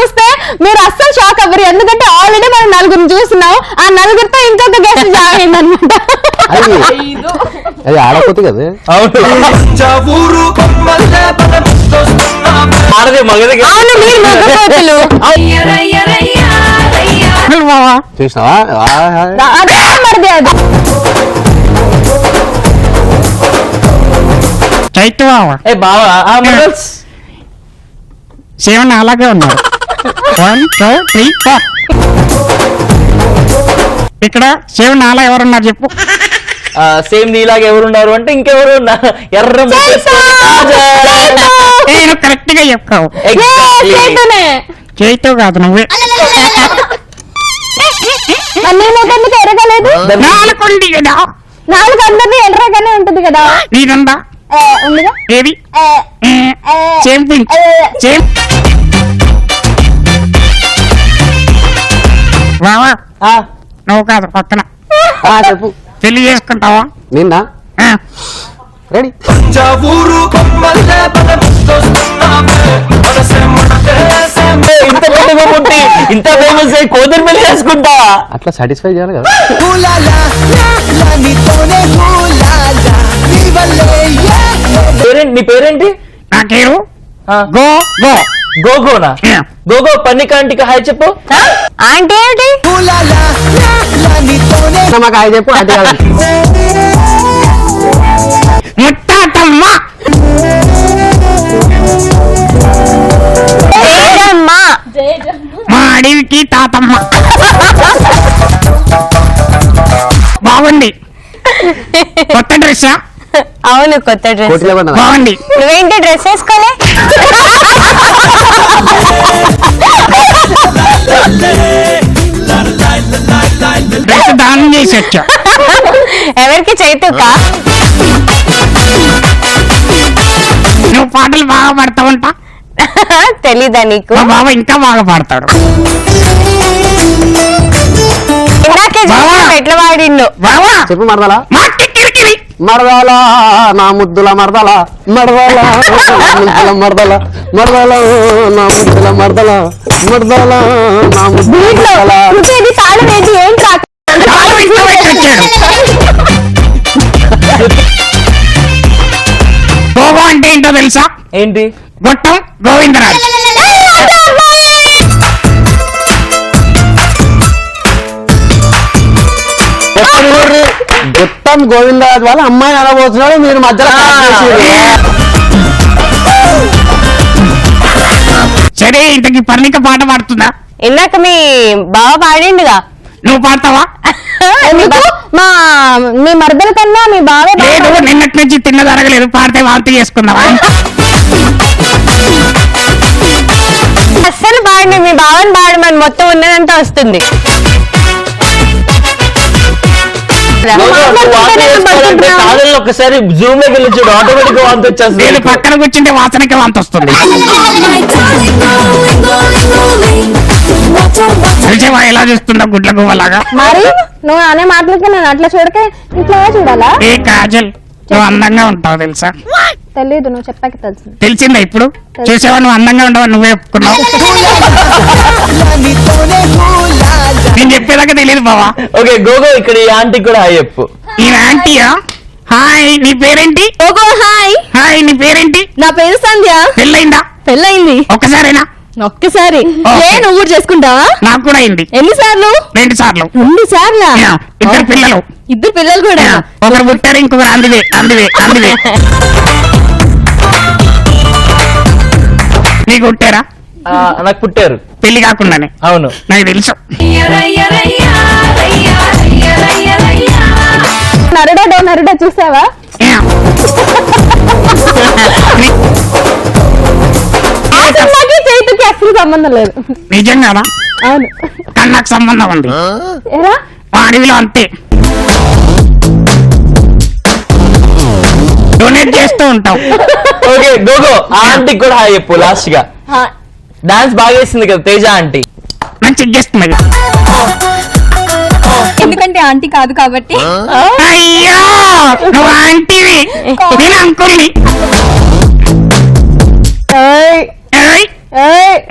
చూస్తే మీరు అస్సలు షాక్ అవ్వరు, ఎందుకంటే ఆల్రెడీ మనం నలుగురిని చూస్తున్నాం, ఆ నలుగురితో ఇంకొక గెస్ట్ జాయిన్ అయిందనమాట. అది ఆడపోతే కదా. చూసినావా మరిది అది చైతు శివన్ అలాగే ఉన్నారు. 1 2 3 4 ఇక్కడ శివన్ అలా ఎవరున్నారు చెప్పు. సేమ్ నీలాగా ఎవరున్నారు అంటే ఇంకెవరు ఎర్ర నేను కరెక్ట్ గా చెప్పావు. చైతు కాదు నువ్వే. ఎరగలేదు, 4 ఉంది కదా, 4 అందరినీ ఎర్రగానే ఉంటుంది కదా. నీదందా ఉందిగా ఏది సేమ్ థింగ్ సేమ్. బావా నువ్వు కాదు పక్కన చెప్పు. పెళ్లి చేసుకుంటావా? నిన్న రెడీ. ఇంత ఫేమస్ అయ్యి కోదర్ పెళ్లి చేసుకుంటా అట్లా సాటిస్ఫై చేయాలి కదా. నీ పేరేంటి? నా పేరు గో గో గోగోనా? గోగో పన్నికాంటికి హాయ్ చెప్పు. ఆంటీ ఏంటి మాకు హాయ్ చెప్పు. అంటే ముత్తాతమ్మ మా అడవికి తాతమ్మ. బాగుంది. కొత్త డ్రెస్సా? అవును కొత్త డ్రెస్ బాగుంది. నువ్వేంటి డ్రెస్ వేసుకోలే? డ్రెస్ దానం చేసి వచ్చా. ఎవరికి చైతుకా? నువ్వు పాటలు బాగా పాడతావంట. తెలీదా నీకు? మా బావ ఇంకా బాగా పాడతాడు. ఎట్లా వాడిండు బావా చెప్పు. మరదలా మరదలా నా ముద్దుల మరదలా మరదలా ముద్దుల మరదలా మరదలా నా ముద్దుల మరదలా మరదలా నా ముద్దుల ఏం కాదు. గోగో అంటే ఏంటో తెలుసా? ఏంటి? గొట్టం గోవిందరాజు. గొట్టం గోవిందరాజు వాళ్ళ అమ్మాయి ఎలా పోతున్నాడు, మీరు మధ్యలో సరే ఇంతకి పర్ణిక పాట పాడుతుందా? ఇందాక మీ బావ పాడిండుగా, నువ్వు పాడతావా? మీ మరదల కన్నా మీ బావే. లేదు, నిన్నటి నుంచి తిన్న జరగలేదు, పాడితే వాంతి చేసుకుందావా? అస్సలు పాడండి, మీ బావని పాడమని మొత్తం ఉన్నదంతా వస్తుంది. ఒకసారి జూమ్ లోకి వెళ్ళి చూడు, ఆటోమేటిక్ గా వాంతి వచ్చేస్తుంది. నేను పక్కన కూర్చుంటే వాసనకి వాంతి వస్తుంది. తెలిసేవా ఎలా చూస్తుందో గుడ్ల గువ్వలాగా? మరి నువ్వు అనే మాటలకి నేను అట్లా చూడకే ఇట్లా చూడాలా? ఏ కాజల్, నువ్వు అందంగా ఉంటావు తెలుసా? తెలీదు, నువ్వు చెప్పాక తెలుసు. తెలిసిందా ఇప్పుడు? చూసావా నువ్వు అందంగా ఉండవా? నువ్వే ఒప్పుకున్నావు. నేను చెప్పేదాకా తెలియదు బావా. ఓకే గోగో, ఇక్కడ ఈ ఆంటీకి కూడా హాయ్ చెప్పు. ఈ ఆంటీయా? హాయ్, నీ పేరేంటి? ఓగో హాయ్. హాయ్, నీ పేరేంటి? నా పేరు సంధ్య. పెళ్ళయిందా? పెళ్ళయింది. ఒక్కసారేనా? ఒక్కసారి. నువ్వు కూడా చేసుకుంటావా? నాకు కూడా అయింది. ఎన్నిసార్లు? 2 సార్లు. 2 సార్లా? 2 పిల్లలు. 2 పిల్లలు కూడా? ఒకరు పుట్టారు, ఇంకొకరు అందువే అందువే అందువే. నీకు పుట్టారా? నాకు పుట్టారు పెళ్లి కాకుండానే. అవును, నాకు తెలుసు. నరుడా చూసావా? చైతుకి అసలు సంబంధం లేదు. నిజంగానా? అవును, కానీ నాకు సంబంధం ఉంది. ఎలా? మా అడవిలో అంతే డొనేట్ చేస్తూ ఉంటాం. ఓకే గోగో, ఆంటీకి కూడా హాయ్ చెప్పు లాస్ట్ గా. డాన్స్ బాగా వేసింది కదా తేజ ఆంటీ. మంచి చేస్తున్నది. ఎందుకంటే ఆంటీ కాదు కాబట్టి. అయ్యో నువ్వు ఆంటీవి, నేను అంకుల్ని.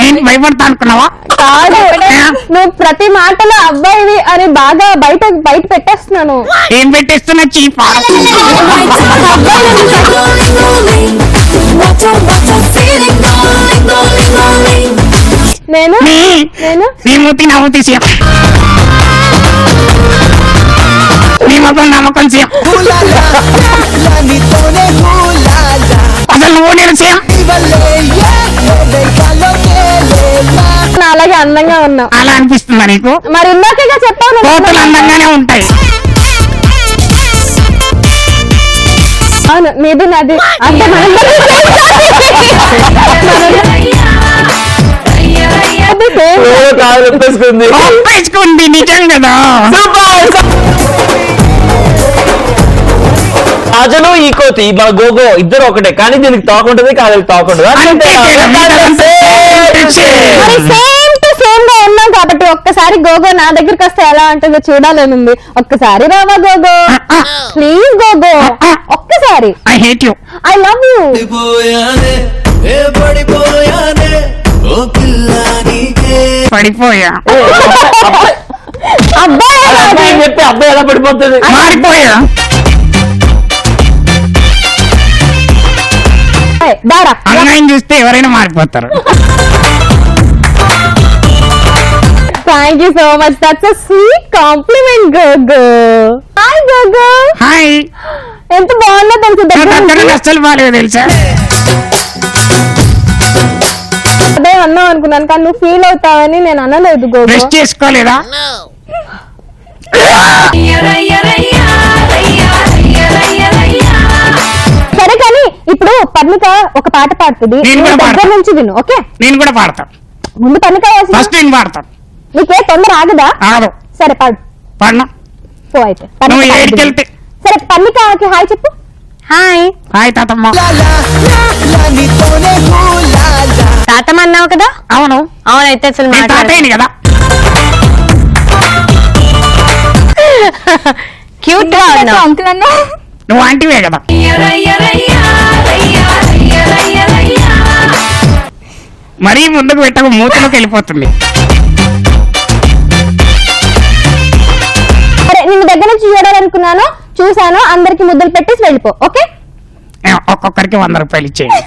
ఏంటి భయపడతా అనుకున్నావా? కాదు, నువ్వు ప్రతి మాటలో అబ్బాయివి అని బాగా బయట పెట్టేస్తున్నాను. ఏం పెట్టేస్తున్నా చీపా? నేను నీ మూతి నా మూతి సీఎం, నీ మొత్తం నమ్మకం సీఎం. అసలు నువ్వు నేను సీఎం. అలాగే అందంగా ఉన్నావు. అలా అనిపిస్తుందా నీకు? మరి ఇందాకగా చెప్పాను, కోతులు అందంగానే ఉంటాయి. అవును నీది నాది అంటే ఒప్పేసుకుంది నిజం కదా. రాజులు ఈ కోతి మన గోగో ఇద్దరు ఒకటే, కానీ దీనికి తోకుంటది, కాదు తోకుంటది. సేమ్ టు సేమ్ గా ఉన్నాం కాబట్టి ఒక్కసారి గోగో నా దగ్గరికి వస్తే ఎలా ఉంటుందో చూడాలని ఉంది. ఒక్కసారి రావా గోగో, ప్లీజ్ గోగో, ఒక్కసారి. I hate you, I love you. పడిపోయా అబ్బాయి చెప్పి అబ్బాయి ఎలా పడిపోతుంది? మారిపోయా. దారా అమ్మాయిని చూస్తే ఎవరైనా మారిపోతారు. Thank you so much, that's a sweet compliment Gogo. Hi Gogo. Hi. ఎంత బాగుందో తెలుసు దగ్గర నుంచి. అస్సలు బాగాలేదు తెలుసా. అదే అన్నావు అనుకున్నాను, కానీ నువ్వు ఫీల్ అవుతావని నేను అనలేదు గోగో. బ్రష్ చేసుకోలేదా? సరే కానీ ఇప్పుడు పర్ణిక ఒక పాట పాడుతుంది, నేను కూడా దగ్గర పాడతా. నుంచి విను. ఓకే, నేను కూడా పాడతా. ముందు పర్ణిక వేసి ఫస్ట్ నేను పాడతా. నీకే తొందర ఆగదా? ఆగదు. సరే పాడు. పాడనా? పో అయితే నువ్వు పర్ణిక ఏడికి పాడుతుంది. వెళ్తే. సరే పర్ణికకి హాయ్ చెప్పు. హాయ్. హాయ్ తాతమ్మ. తాతమ్మ అన్నావు కదా? అవును. అవునైతే అసలు నేను తాతయ్యని కదా. క్యూట్ గా ఉన్నావు. అంకుల్ అన్నా నువ్వు ఆంటీవే కదా. మరీ ముందుకు పెట్టక మూతలోకి వెళ్ళిపోతుంది. సరే నిన్ను దగ్గర నుంచి చూడాలనుకున్నాను, చూసాను, అందరికి ముద్దలు పెట్టేసి వెళ్ళిపో. ఓకే, ఒక్కొక్కరికి 100 రూపాయలు ఇచ్చేయండి.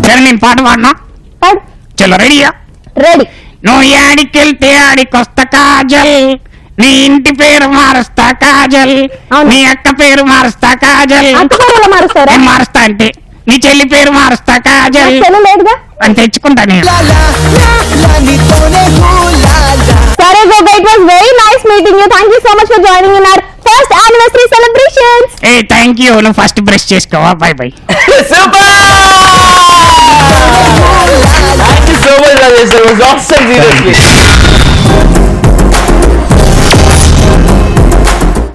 సరే నేను పాట పాడినా. పాడు. చలో రెడీయా? రెడీ. నువ్వు ఆడికెళ్తే ఆడికొస్తా కాజల్, నీ ఇంటి పేరు మారుస్తా కాజల్, అవును. నీ అక్క పేరు మారుస్తా కాజల్. అక్క పేరు ఎలా మారుస్తారా? నేను మారుస్తా అంటే నీ చెల్లి పేరు మారుస్తా కాజల్ చెల్లి లేదుగా. అని తెచ్చుకుంటా నేను. సరే Gogo, it was very nice meeting you. Thank you so much for joining in our first anniversary celebrations. ఏ థ్యాంక్ యూ. నువ్వు ఫస్ట్ బ్రష్ చేసుకోవా? Bye bye. Super! Thank you so much, Rajesh. It was awesome, seriously.